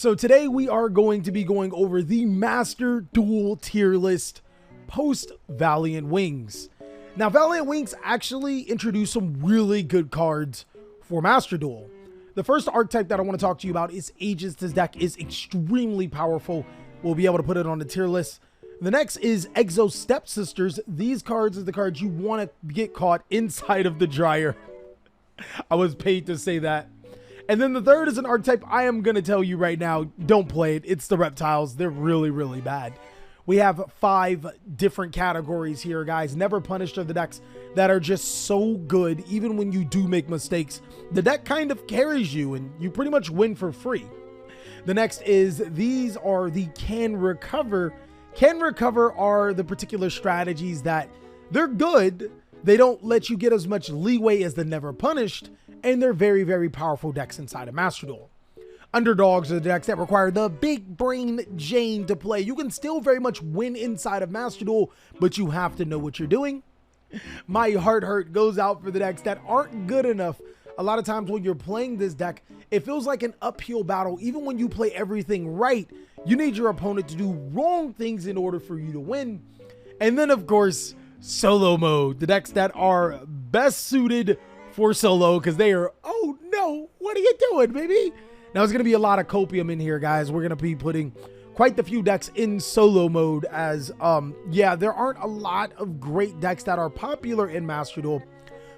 So today we are going to be going over the Master Duel tier list post Valiant Wings. Now Valiant Wings actually introduced some really good cards for Master Duel. The first archetype that I want to talk to you about is Aegis. This deck is extremely powerful. We'll be able to put it on the tier list. The next is Exo Stepsisters. These cards are the cards you want to get caught inside of the dryer. I was paid to say that. And then the third is an archetype I am going to tell you right now, don't play it. It's the reptiles. They're really, really bad. We have 5 different categories here, guys. Never Punished are the decks that are just so good. Even when you do make mistakes, the deck kind of carries you and you pretty much win for free. The next is, these are the Can Recover. Can Recover are the particular strategies that they're good. They don't let you get as much leeway as the Never Punished, and they're very, very powerful decks inside of Master Duel. Underdogs are the decks that require the big brain Jane to play. You can still very much win inside of Master Duel, but you have to know what you're doing. My heart hurt goes out for the decks that aren't good enough. A lot of times when you're playing this deck, it feels like an uphill battle. Even when you play everything right, you need your opponent to do wrong things in order for you to win. And then, of course, solo mode. The decks that are best suited for solo, because they are, oh no, what are you doing, baby? Now, it's going to be a lot of copium in here, guys. We're going to be putting quite a few decks in solo mode as, yeah, there aren't a lot of great decks that are popular in Master Duel.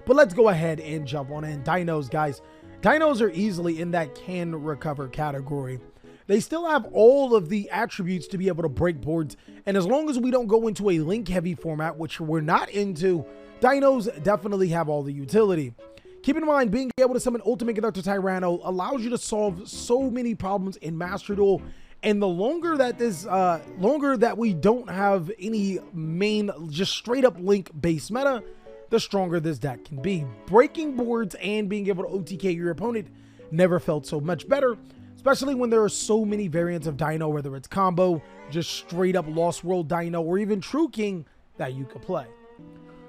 But let's go ahead and jump on in. Dinos, guys. Dinos are easily in that Can Recover category. They still have all of the attributes to be able to break boards. And as long as we don't go into a link heavy format, which we're not into, Dinos definitely have all the utility. Keep in mind, being able to summon Ultimate Conductor Tyranno allows you to solve so many problems in Master Duel. And the longer that we don't have any main, just straight up link base meta, the stronger this deck can be. Breaking boards and being able to OTK your opponent never felt so much better, especially when there are so many variants of Dino, whether it's combo, just straight up Lost World Dino, or even True King that you could play.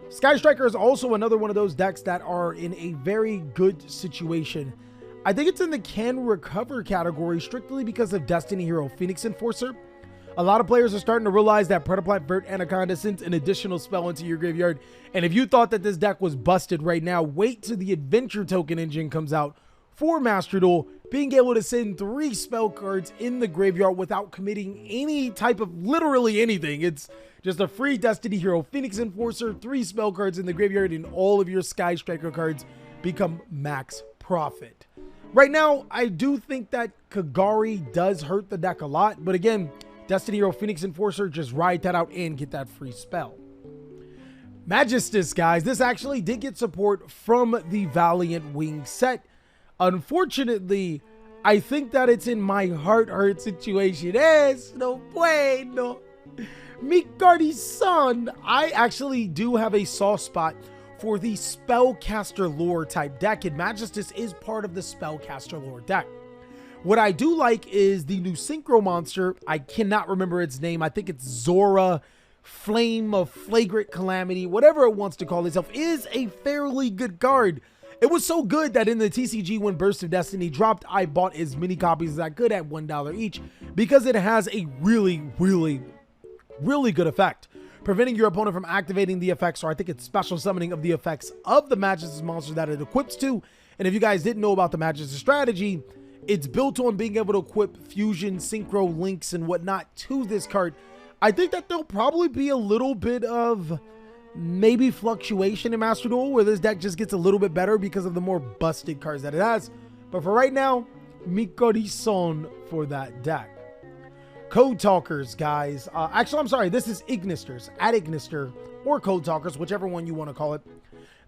Sky Striker is also another one of those decks that are in a very good situation. I think it's in the Can Recover category strictly because of Destiny Hero Phoenix Enforcer. A lot of players are starting to realize that Predaplant Vert Anaconda sends an additional spell into your graveyard. And if you thought that this deck was busted right now, wait till the Adventure Token engine comes out for Master Duel, being able to send 3 spell cards in the graveyard without committing any type of literally anything. It's just a free Destiny Hero Phoenix Enforcer, 3 spell cards in the graveyard, and all of your Sky Striker cards become max profit. Right now, I do think that Kagari does hurt the deck a lot, but again, Destiny Hero Phoenix Enforcer, just ride that out and get that free spell. Magistis, guys, this actually did get support from the Valiant Wing set. Unfortunately, I think that it's in my heart hurt situation. Es no bueno. Mi corazón. I actually do have a soft spot for the Spellcaster lore type deck, and Magistis is part of the Spellcaster lore deck. What I do like is the new Synchro monster. I cannot remember its name. I think it's Zora, Flame of Flagrant Calamity, whatever it wants to call itself, is a fairly good card. It was so good that in the TCG when Burst of Destiny dropped, I bought as many copies as I could at $1 each because it has a really, really, really good effect, preventing your opponent from activating the effects, or I think it's special summoning of the effects of the Magistis monster that it equips to. And if you guys didn't know about the Magistis strategy, it's built on being able to equip fusion, synchro, links, and whatnot to this card. I think that there'll probably be a little bit of maybe fluctuation in Master Duel where this deck just gets a little bit better because of the more busted cards that it has. But for right now, mi corazón for that deck. Code Talkers, guys. Actually, I'm sorry. This is Ignisters, at Ignister, or Code Talkers, whichever one you want to call it.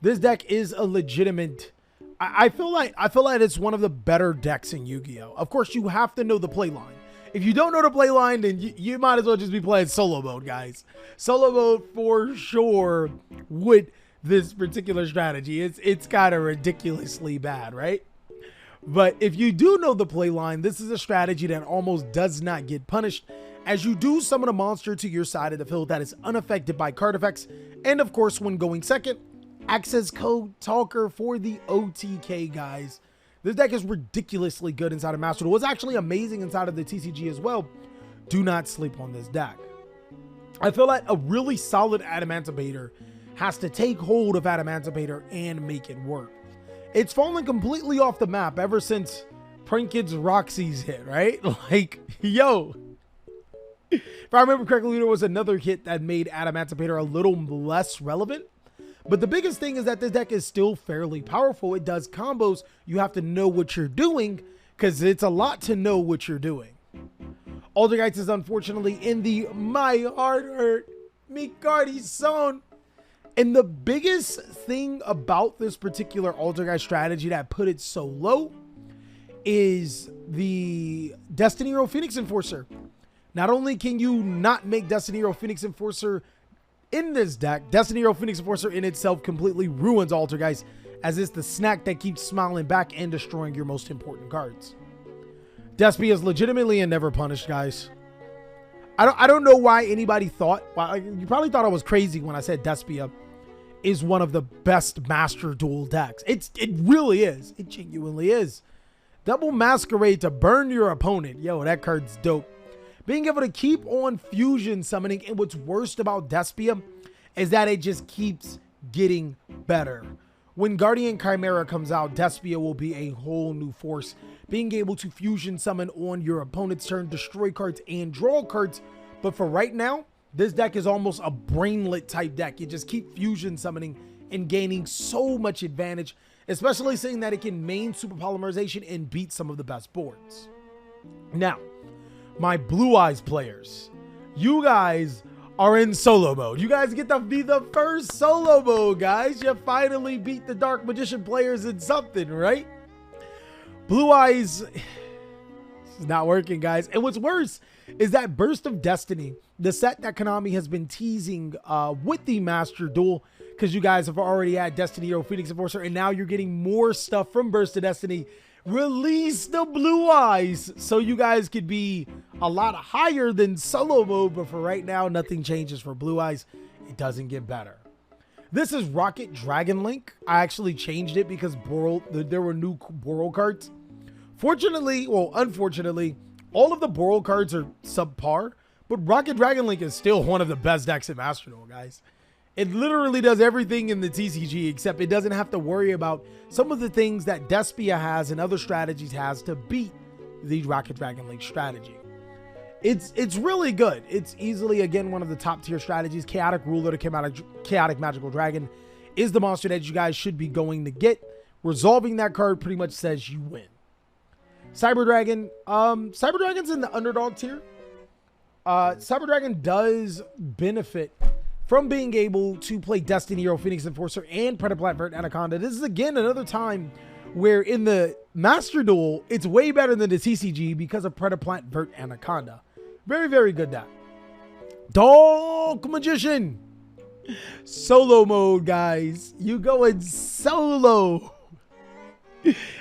This deck is a legitimate. I feel like it's one of the better decks in Yu-Gi-Oh! Of course, you have to know the play line. If you don't know the play line, then you might as well just be playing solo mode, guys. Solo mode for sure with this particular strategy. It's kind of ridiculously bad, right? But if you do know the play line, this is a strategy that almost does not get punished, as you do summon a monster to your side of the field that is unaffected by card effects. And of course, when going second, access Code Talker for the OTK, guys. This deck is ridiculously good inside of Master Duel. It's actually amazing inside of the TCG as well. Do not sleep on this deck. I feel like a really solid Adamantivator has to take hold of Adamantivator and make it work. It's fallen completely off the map ever since Prankid's Roxy's hit, right? Like, yo. If I remember correctly, there was another hit that made Adamantivator a little less relevant. But the biggest thing is that this deck is still fairly powerful. It does combos. You have to know what you're doing because it's a lot to know what you're doing. Altergeist is unfortunately in the My Heart Hurt, Mi Corazón. And the biggest thing about this particular Altergeist strategy that put it so low is the Destiny Hero Phoenix Enforcer. Not only can you not make Destiny Hero Phoenix Enforcer in this deck, Destiny Hero Phoenix Enforcer in itself completely ruins Altergeist, as it's the snack that keeps smiling back and destroying your most important cards. Despia is legitimately a never punished, guys. I don't know why anybody thought, well, you probably thought I was crazy when I said Despia is one of the best Master Duel decks. It really is. It genuinely is. Double Masquerade to burn your opponent. Yo, that card's dope. Being able to keep on fusion summoning, and what's worst about Despia is that it just keeps getting better. When Guardian Chimera comes out, Despia will be a whole new force. Being able to fusion summon on your opponent's turn, destroy cards, and draw cards. But for right now, this deck is almost a brainlet type deck. You just keep fusion summoning and gaining so much advantage, especially seeing that it can main super polymerization and beat some of the best boards. Now, my Blue-Eyes players, you guys are in solo mode. You guys get to be the first solo mode, guys. You finally beat the Dark Magician players in something, right? Blue-Eyes is not working, guys. And what's worse is that Burst of Destiny, the set that Konami has been teasing with the Master Duel, because you guys have already had Destiny Hero Phoenix Enforcer, and now you're getting more stuff from Burst of Destiny. Release the Blue-Eyes so you guys could be a lot higher than solo mode, but for right now, nothing changes for Blue-Eyes. It doesn't get better. This is Rocket Dragon Link. I actually changed it because there were new Boral cards. Fortunately, well, unfortunately, all of the Boral cards are subpar, but Rocket Dragon Link is still one of the best decks in Master Duel, guys. It literally does everything in the TCG, except it doesn't have to worry about some of the things that Despia has and other strategies has to beat the Rocket Dragon Link strategy. It's really good. It's easily, again, one of the top tier strategies. Chaotic Ruler to come out of Chaotic Magical Dragon is the monster that you guys should be going to get. Resolving that card pretty much says you win. Cyber Dragon. Cyber Dragon's in the underdog tier. Cyber Dragon does benefit from being able to play Destiny Hero Phoenix Enforcer and Predaplant Vert Anaconda. This is, again, another time where in the Master Duel, it's way better than the TCG because of Predaplant Vert Anaconda. Very, very good deck. Dark Magician. Solo mode, guys. You going solo.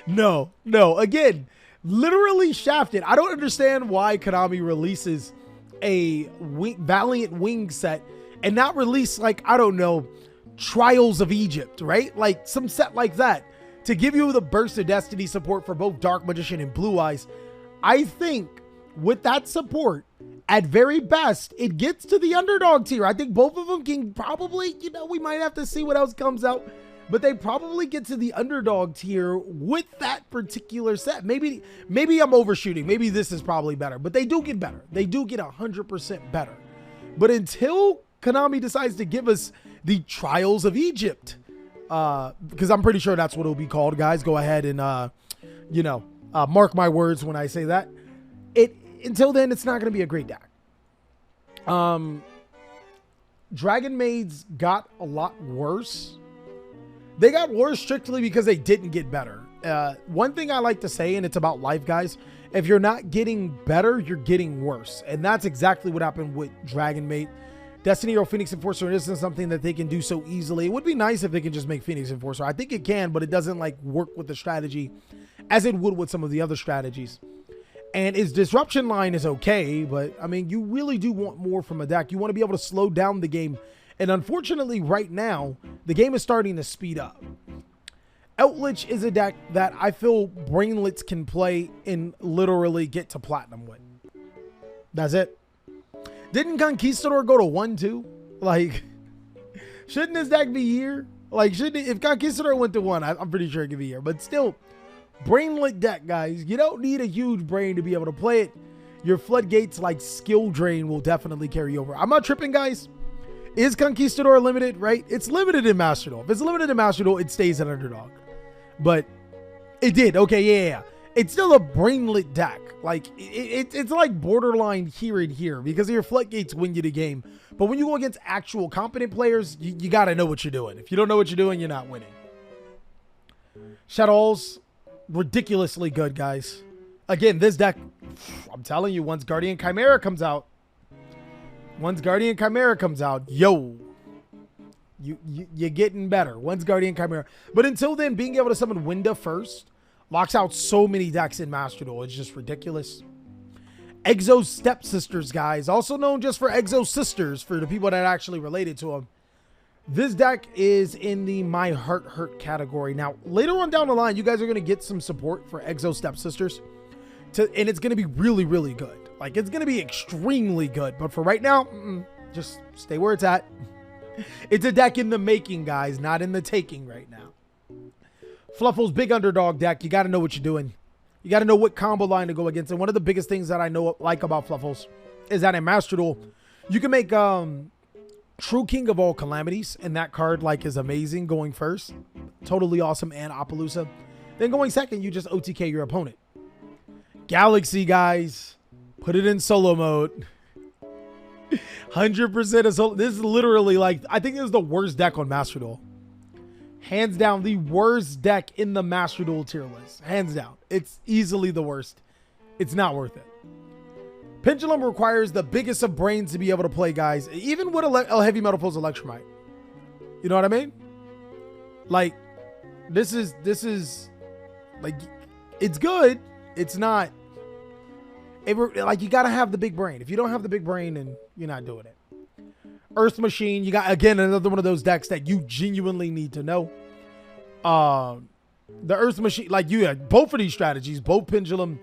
No. Again, literally shafted. I don't understand why Konami releases a Valiant Wing set and not release, like, I don't know, Trials of Egypt, right? Like some set like that to give you the Burst of Destiny support for both Dark Magician and Blue-Eyes. I think with that support, at very best, it gets to the underdog tier. I think both of them can probably, you know, we might have to see what else comes out, but they probably get to the underdog tier with that particular set. Maybe I'm overshooting. Maybe this is probably better, but they do get better. They do get 100% better. But until Konami decides to give us the Trials of Egypt, because I'm pretty sure that's what it'll be called, guys. Go ahead and, mark my words when I say that. Until then, it's not going to be a great deck. Dragon Maids got a lot worse. They got worse strictly because they didn't get better. One thing I like to say, and it's about life, guys, if you're not getting better, you're getting worse. And that's exactly what happened with Dragon Maid. Destiny Hero Phoenix Enforcer isn't something that they can do so easily. It would be nice if they could just make Phoenix Enforcer. I think it can, but it doesn't like work with the strategy as it would with some of the other strategies. And its disruption line is okay, but I mean, you really do want more from a deck. You want to be able to slow down the game. And unfortunately, right now, the game is starting to speed up. Outlich is a deck that I feel Brainlets can play and literally get to platinum with. That's it. Didn't Conquistador go to 1 too? Like, shouldn't this deck be here? Like, shouldn't it, if Conquistador went to 1, I'm pretty sure it could be here. But still, Brainlet deck, guys. You don't need a huge brain to be able to play it. Your floodgates like skill drain will definitely carry over. I'm not tripping, guys. Is Conquistador limited, right? It's limited in Master Duel. If it's limited in Master Duel, it stays an underdog. But it did. Okay, yeah. It's still a Brainlet deck. Like, it's like borderline here and here because your floodgates win you the game. But when you go against actual competent players, you got to know what you're doing. If you don't know what you're doing, you're not winning. Shaddolls, ridiculously good, guys. Again, this deck, I'm telling you, once Guardian Chimera comes out, yo, you're getting better. Once Guardian Chimera. But until then, being able to summon Winda first locks out so many decks in Master Duel. It's just ridiculous. Exo Stepsisters, guys. Also known just for Exosisters for the people that actually related to them. This deck is in the My Heart Hurt category. Now, later on down the line, you guys are going to get some support for Exo Stepsisters. And it's going to be really, really good. Like, it's going to be extremely good. But for right now, just stay where it's at. It's a deck in the making, guys, not in the taking right now. Fluffals, big underdog deck. You got to know what you're doing. You got to know what combo line to go against. And one of the biggest things that I like about Fluffals is that in Master Duel, you can make True King of All Calamities. And that card, like, is amazing going first. Totally awesome and Appaloosa. Then going second, you just OTK your opponent. Galaxy, guys. Put it in solo mode. 100% of solo. This is literally like, I think this is the worst deck on Master Duel. Hands down, the worst deck in the Master Duel tier list. Hands down. It's easily the worst. It's not worth it. Pendulum requires the biggest of brains to be able to play, guys. Even with a heavy metal pulse Electromite. You know what I mean? Like, this is like, it's good. It's not. Like, you got to have the big brain. If you don't have the big brain, then you're not doing it. Earth Machine, you got, again, another one of those decks that you genuinely need to know. The Earth Machine, like, you had both of these strategies, both Pendulum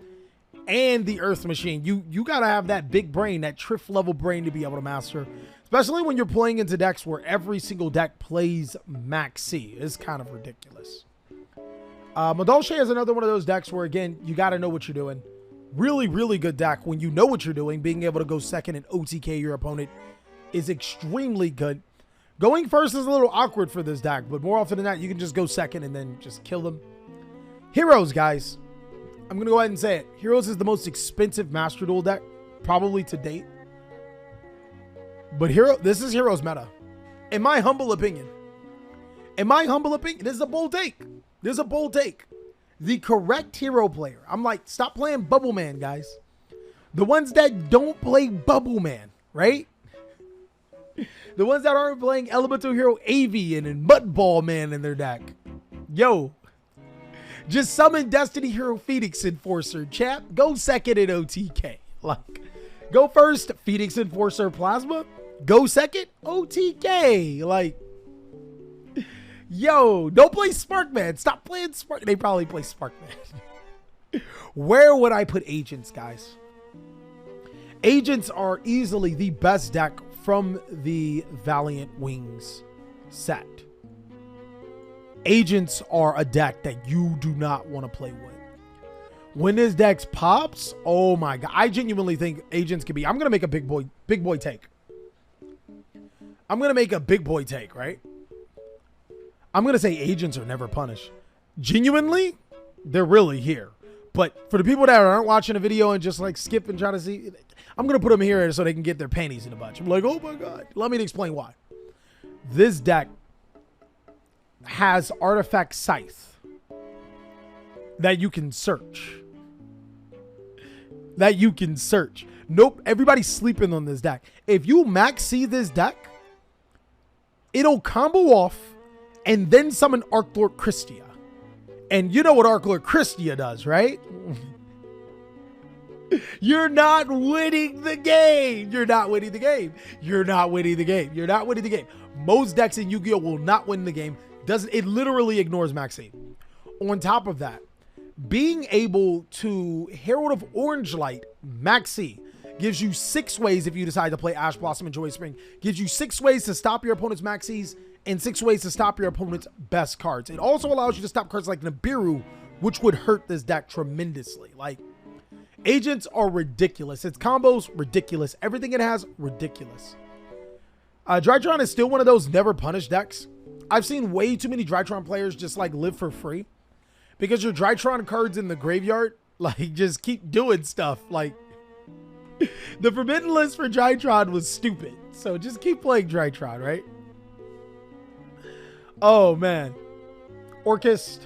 and the Earth Machine. You got to have that big brain, that Triff level brain to be able to master, especially when you're playing into decks where every single deck plays Max C. It's kind of ridiculous. Madolche is another one of those decks where, again, you got to know what you're doing. Really, really good deck. When you know what you're doing, being able to go second and OTK your opponent is extremely good. Going first is a little awkward for this deck, but more often than not, you can just go second and then just kill them. Heroes, guys. I'm going to go ahead and say it. Heroes is the most expensive Master Duel deck, probably to date. But this is Heroes meta. In my humble opinion. This is a bold take. The correct hero player. I'm like, stop playing Bubble Man, guys. The ones that don't play Bubble Man, right? The ones that aren't playing Elemental Hero Avian and Mudball Man in their deck. Yo. Just summon Destiny Hero Phoenix Enforcer, chap. Go second at OTK. Like, go first, Phoenix Enforcer Plasma. Go second, OTK. Like, yo, don't play Sparkman. Stop playing Spark. They probably play Sparkman. Where would I put Agents, guys? Agents are easily the best deck from the Valiant Wings set. Agents are a deck that you do not want to play with. When this deck pops, oh my god. I genuinely think Agents can be. I'm going to make a big boy take. Right? I'm going to say Agents are never punished. Genuinely, they're really here. But for the people that aren't watching the video and just like skip and try to see, I'm going to put them here so they can get their panties in a bunch. I'm like, oh my god. Let me explain why. This deck has Artifact Scythe that you can search. Nope. Everybody's sleeping on this deck. If you max C this deck, it'll combo off and then summon Archlord Christia. And you know what Archlord Christia does, right? You're not winning the game. Most decks in Yu-Gi-Oh! Will not win the game. It literally ignores Maxi. on top of that, being able to Herald of Orange Light Maxi gives you 6 ways, if you decide to play Ash Blossom and Joy Spring, gives you 6 ways to stop your opponent's Maxis and 6 ways to stop your opponent's best cards. It also allows you to stop cards like Nibiru, which would hurt this deck tremendously. Like, agents are ridiculous. Its combos, ridiculous. Everything it has, ridiculous. Drytron is still one of those never punished decks. I've seen way too many Drytron players just like live for free because your Drytron cards in the graveyard, like, just keep doing stuff. Like, the Forbidden List for Drytron was stupid. So just keep playing Drytron, right? Oh, man. Orcust.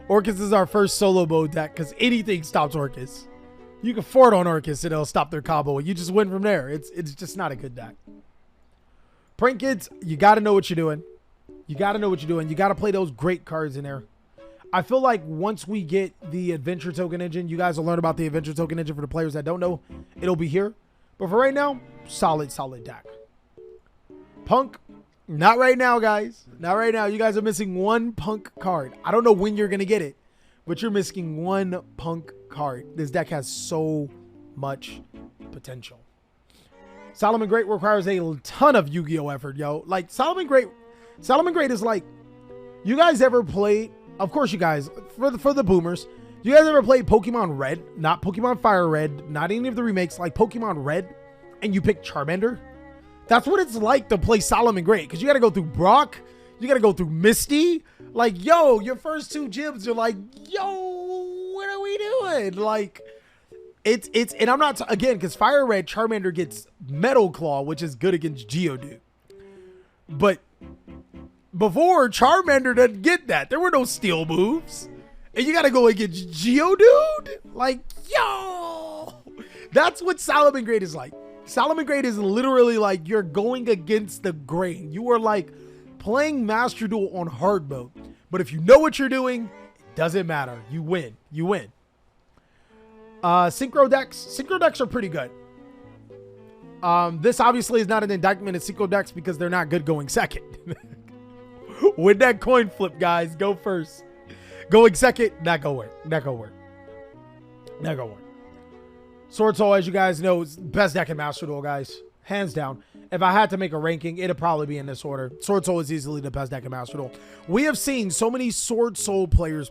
Orcust is our first solo mode deck because anything stops Orcust. You can fort on Orcust and it'll stop their combo and you just win from there. It's just not a good deck. Prank Kids, you got to know what you're doing. You got to know what you're doing. You got to play those great cards in there. I feel like once we get the Adventure Token Engine, you guys will learn about the Adventure Token Engine for the players that don't know. It'll be here. But for right now, solid deck. Punk, not right now, guys. Not right now. You guys are missing 1 Punk card. I don't know when you're going to get it, but you're missing 1 Punk card. This deck has so much potential. Salamangreat requires a ton of Yu-Gi-Oh effort, yo. Like, Salamangreat is like, you guys ever played, of course you guys, for the boomers, you guys ever played Pokemon Red, not Pokemon Fire Red, not any of the remakes, like Pokemon Red, and you pick Charmander? That's what it's like to play Salamangreat, because you got to go through Brock, you got to go through Misty. Like, yo, your first 2 gyms are like, yo, what are we doing? Like, it's and I'm not, again, because Fire Red, Charmander gets Metal Claw, which is good against Geodude. But before, Charmander doesn't get that. There were no steel moves. And you got to go against Geodude? Like, yo! That's what Salamangreat is like. Salamangreat is literally like you're going against the grain. You are like playing Master Duel on hard mode. But if you know what you're doing, it doesn't matter. You win. You win. Synchro decks. Synchro decks are pretty good. This obviously is not an indictment of Synchro decks because they're not good going second. With that coin flip, guys, go first. Going second, not gonna work. Not gonna work. Not gonna work. Swordsoul, as you guys know, is the best deck in Master Duel, guys. Hands down. If I had to make a ranking, it'd probably be in this order. Swordsoul is easily the best deck in Master Duel. We have seen so many Swordsoul players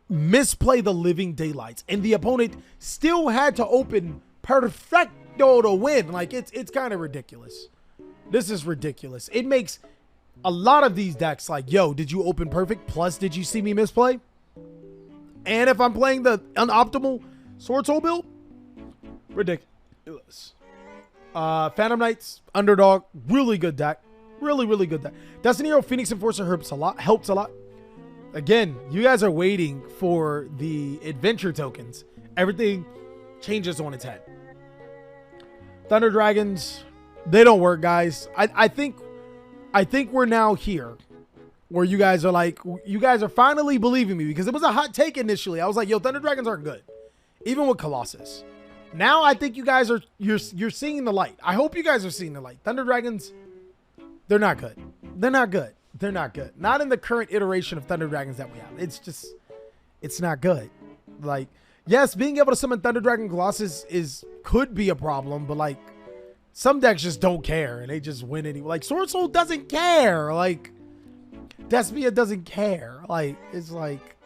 misplay the living daylights, and the opponent still had to open perfecto to win. Like, it's kind of ridiculous. This is ridiculous. It makes a lot of these decks like, yo, did you open perfect? Plus, did you see me misplay? And if I'm playing the unoptimal Swordsoul build, ridiculous. Phantom Knights, Underdog, really good deck. Really, really good deck. Destiny Hero Phoenix Enforcer helps a lot. Again, you guys are waiting for the adventure tokens. Everything changes on its head. Thunder Dragons, they don't work, guys. I think we're now here where you guys are like, you guys are finally believing me, because it was a hot take initially. I was like, yo, Thunder Dragons aren't good, even with Colossus. Now I think you guys are, you're seeing the light. I hope you guys are seeing the light. Thunder Dragons, they're not good. They're not good. They're not good. Not in the current iteration of Thunder Dragons that we have. It's just, it's not good. Like, yes, being able to summon Thunder Dragon Colossus could be a problem, but like, some decks just don't care and they just win anyway. Like, Swordsoul doesn't care. Like, Despia doesn't care. Like, it's like,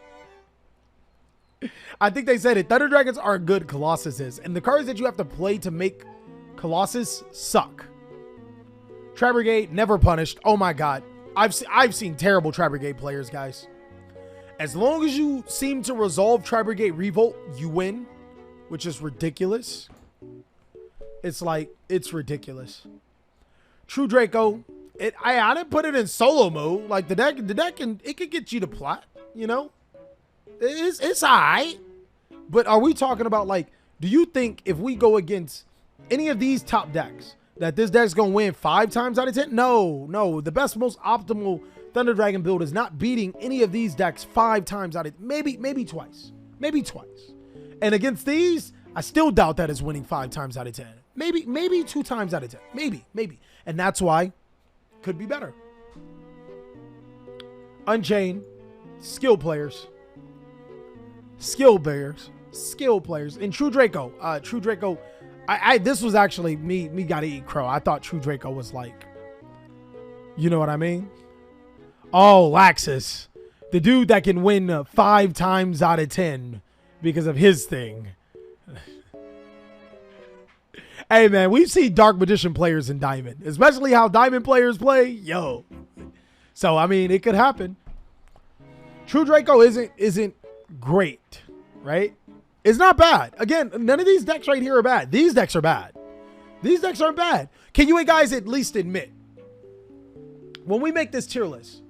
I think they said it. Thunder Dragons are good, Colossus is. And the cards that you have to play to make Colossus suck. Tribrigade, never punished. Oh my God. I've seen terrible Tribrigade players, guys. As long as you seem to resolve Tribrigade Revolt, you win, which is ridiculous. It's like, it's ridiculous. True Draco, I didn't put it in solo mode. Like, the deck it could get you to plot, you know? It's all right. But are we talking about, like, do you think if we go against any of these top decks that this deck's gonna win 5 times out of 10? No. The best, most optimal Thunder Dragon build is not beating any of these decks 5 times out of, maybe twice. Maybe twice. And against these, I still doubt that it's winning 5 times out of 10. Maybe 2 times out of 10. Maybe. And that's why it could be better. Unchained, skill players, skill bears, skill players, and True Draco. True Draco, this was actually me gotta eat crow. I thought True Draco was like, you know what I mean? Oh, Laxus, the dude that can win 5 times out of 10 because of his thing. Hey man, we've seen Dark Magician players in Diamond, especially how Diamond players play. Yo, so I mean, it could happen. True Draco isn't great, right? It's not bad. Again, none of these decks right here are bad. These decks are bad. These decks aren't bad. Can you guys at least admit, when we make this tier list,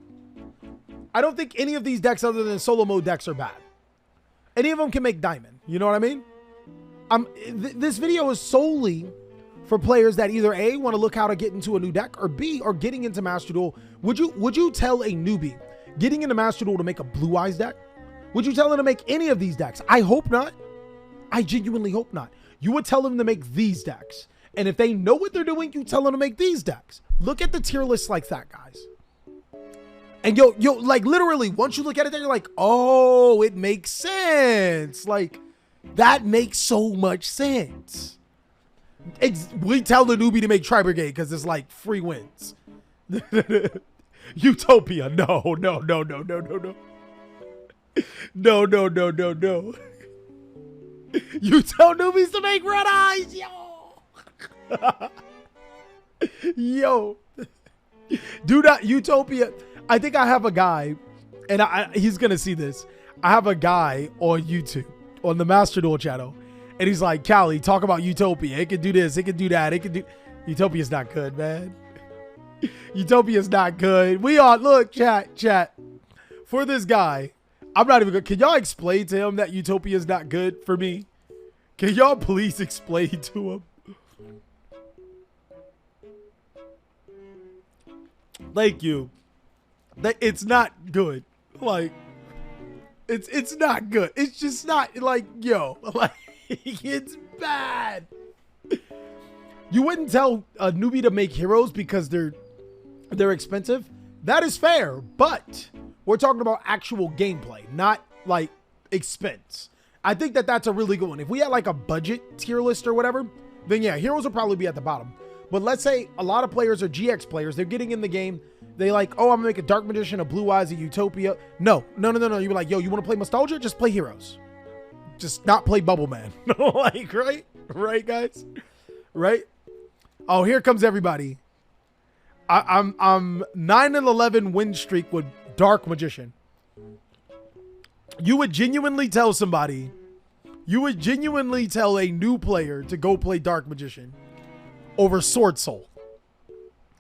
I don't think any of these decks other than solo mode decks are bad. Any of them can make Diamond. You know what I mean? This video is solely for players that either A, want to look how to get into a new deck, or B, are getting into Master Duel. Would you tell a newbie getting into Master Duel to make a Blue-Eyes deck? Would you tell them to make any of these decks? I hope not. I genuinely hope not. You would tell them to make these decks. And if they know what they're doing, you tell them to make these decks. Look at the tier lists like that, guys. And yo, like literally, once you look at it, then you're like, oh, it makes sense. Like, that makes so much sense. We tell the newbie to make Tribrigade because it's like free wins. Utopia, no. No. You tell newbies to make Red Eyes, yo. Yo. Do not, Utopia. I think I have a guy, and he's going to see this. I have a guy on YouTube, on the Master Duel channel, and he's like, Callie, talk about Utopia. It can do this, it can do that, it can do... Utopia's not good, man. Utopia's not good. We are, look, chat. For this guy, I'm not even good. Can y'all explain to him that Utopia's not good for me? Can y'all please explain to him? Thank you. It's not good. Like, it's not good. It's just not, like, yo, like, it's bad. You wouldn't tell a newbie to make heroes because they're expensive. That is fair, but we're talking about actual gameplay, not like expense. I think that's a really good one. If we had like a budget tier list or whatever, then yeah, heroes will probably be at the bottom. But let's say a lot of players are GX players. They're getting in the game. They like, oh, I'm gonna make a Dark Magician, a Blue-Eyes, a Utopia. No. You're like, yo, you want to play Nostalgia? Just play heroes. Just not play Bubble Man. Like, right, guys, right? Oh, here comes everybody. I'm 9-11 win streak with Dark Magician. You would genuinely tell somebody. You would genuinely tell a new player to go play Dark Magician over Swordsoul.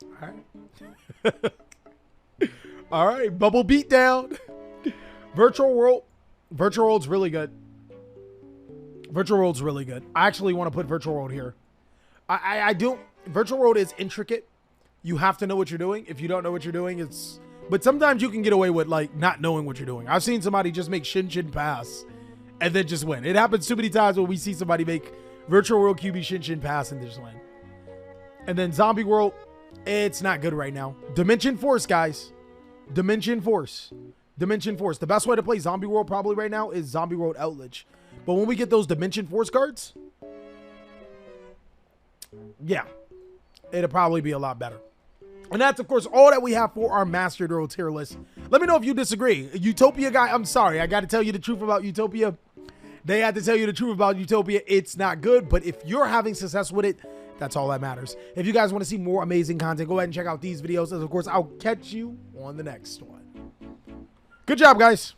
All right. All right, bubble beatdown. Virtual World's really good. Virtual World's really good. I actually want to put Virtual World here. I do. Virtual World is intricate. You have to know what you're doing. If you don't know what you're doing, it's... But sometimes you can get away with, like, not knowing what you're doing. I've seen somebody just make Shin pass and then just win. It happens too many times when we see somebody make Virtual World QB Shin pass and just win. And then Zombie World, it's not good right now. Dimension Force, guys. Dimension Force. The best way to play Zombie World probably right now is Zombie World Outledge. But when we get those Dimension Force cards, yeah, it'll probably be a lot better. And that's, of course, all that we have for our Master Duel tier list. Let me know if you disagree. Utopia guy, I'm sorry. I got to tell you the truth about Utopia. They had to tell you the truth about Utopia. It's not good, but if you're having success with it, that's all that matters. If you guys want to see more amazing content, go ahead and check out these videos. And, of course, I'll catch you on the next one. Good job, guys.